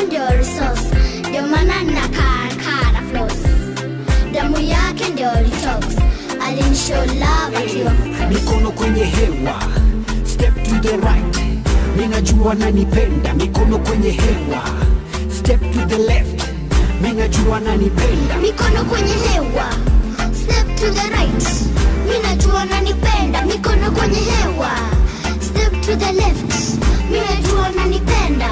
yangu ndio resource, ndio maana nakaa flows. Damu yake ndio detox, alinishow love akiwa mikono kwenye hewa, step to the right, ninajua nanipenda. Mikono kwenye hewa, step to the left, ninajua nanipenda. Mikono kwenye hewa, step to the right, ninajua nanipenda. Mikono kwenye hewa, step to the left, ninajua nanipenda.